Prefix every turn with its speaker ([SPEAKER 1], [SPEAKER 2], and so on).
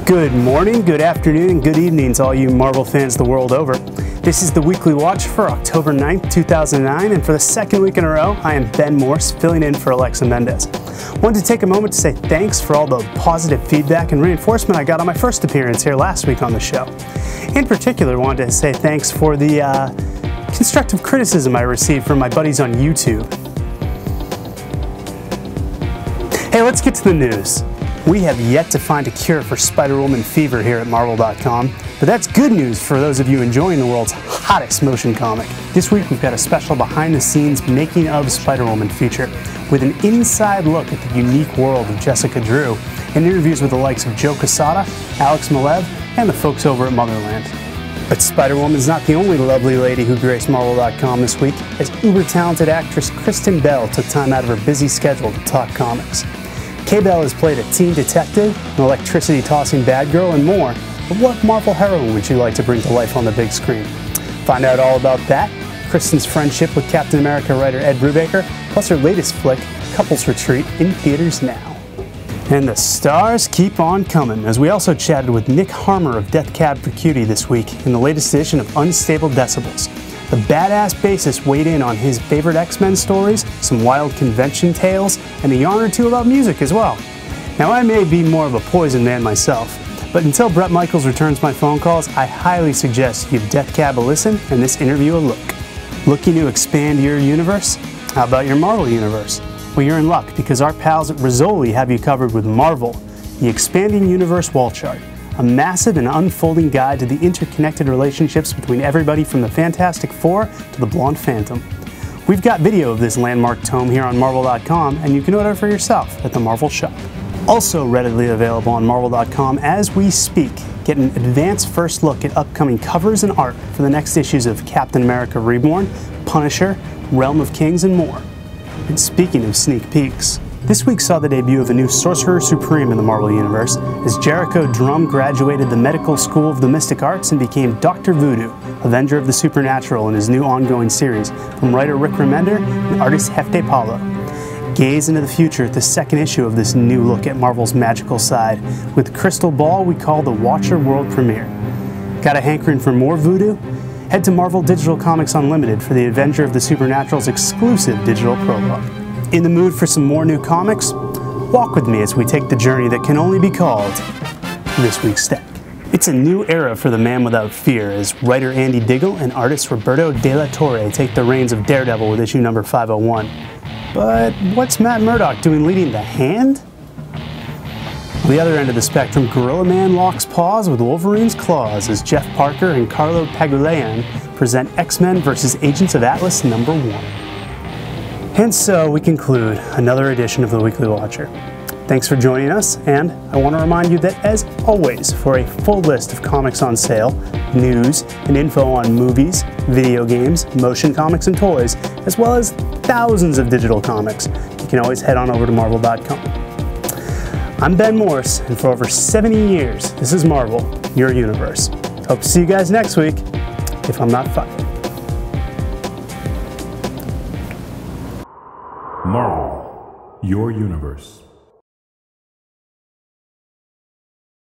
[SPEAKER 1] Good morning, good afternoon, and good evening to all you Marvel fans the world over. This is the Weekly Watch for October 9th, 2009, and for the second week in a row, I am Ben Morse, filling in for Alexa Mendez. Wanted to take a moment to say thanks for all the positive feedback and reinforcement I got on my first appearance here last week on the show. In particular, wanted to say thanks for the constructive criticism I received from my buddies on YouTube. Hey, let's get to the news. We have yet to find a cure for Spider-Woman fever here at Marvel.com, but that's good news for those of you enjoying the world's hottest motion comic. This week we've got a special behind-the-scenes making of Spider-Woman feature with an inside look at the unique world of Jessica Drew and interviews with the likes of Joe Quesada, Alex Maleev, and the folks over at Motherland. But Spider-Woman's not the only lovely lady who graced Marvel.com this week, as uber-talented actress Kristen Belle took time out of her busy schedule to talk comics. K-Belle has played a teen detective, an electricity-tossing bad girl, and more, but what Marvel heroine would you like to bring to life on the big screen? Find out all about that, Kristen's friendship with Captain America writer Ed Brubaker, plus her latest flick, Couples Retreat, in theaters now. And the stars keep on coming, as we also chatted with Nick Harmer of Death Cab for Cutie this week in the latest edition of Unstable Decibels. The badass bassist weighed in on his favorite X-Men stories, some wild convention tales, and a yarn or two about music as well. Now, I may be more of a Poison man myself, but until Bret Michaels returns my phone calls, I highly suggest you give Death Cab a listen and this interview a look. Looking to expand your universe? How about your Marvel universe? Well, you're in luck, because our pals at Rizzoli have you covered with Marvel, the Expanding Universe Wall Chart, a massive and unfolding guide to the interconnected relationships between everybody from the Fantastic Four to the Blonde Phantom. We've got video of this landmark tome here on Marvel.com, and you can order it for yourself at the Marvel Shop. Also readily available on Marvel.com as we speak, get an advanced first look at upcoming covers and art for the next issues of Captain America Reborn, Punisher, Realm of Kings, and more. And speaking of sneak peeks, this week saw the debut of a new Sorcerer Supreme in the Marvel Universe, as Jericho Drumm graduated the Medical School of the Mystic Arts and became Dr. Voodoo, Avenger of the Supernatural in his new ongoing series, from writer Rick Remender and artist Hefte Paulo. Gaze into the future at the second issue of this new look at Marvel's magical side, with Crystal Ball we call the Watcher World Premiere. Got a hankering for more voodoo? Head to Marvel Digital Comics Unlimited for the Avenger of the Supernatural's exclusive digital prologue. In the mood for some more new comics? Walk with me as we take the journey that can only be called This Week's Stack. It's a new era for the man without fear, as writer Andy Diggle and artist Roberto De La Torre take the reins of Daredevil with issue number 501. But what's Matt Murdock doing leading the Hand? On the other end of the spectrum, Gorilla Man locks paws with Wolverine's claws as Jeff Parker and Carlo Pagulayan present X-Men vs. Agents of Atlas number 1. And so we conclude another edition of the Weekly Watcher. Thanks for joining us, and I want to remind you that, as always, for a full list of comics on sale, news, and info on movies, video games, motion comics, and toys, as well as thousands of digital comics, you can always head on over to Marvel.com. I'm Ben Morse, and for over 70 years, this is Marvel, your universe. Hope to see you guys next week, if I'm not fired.
[SPEAKER 2] Marvel, your universe.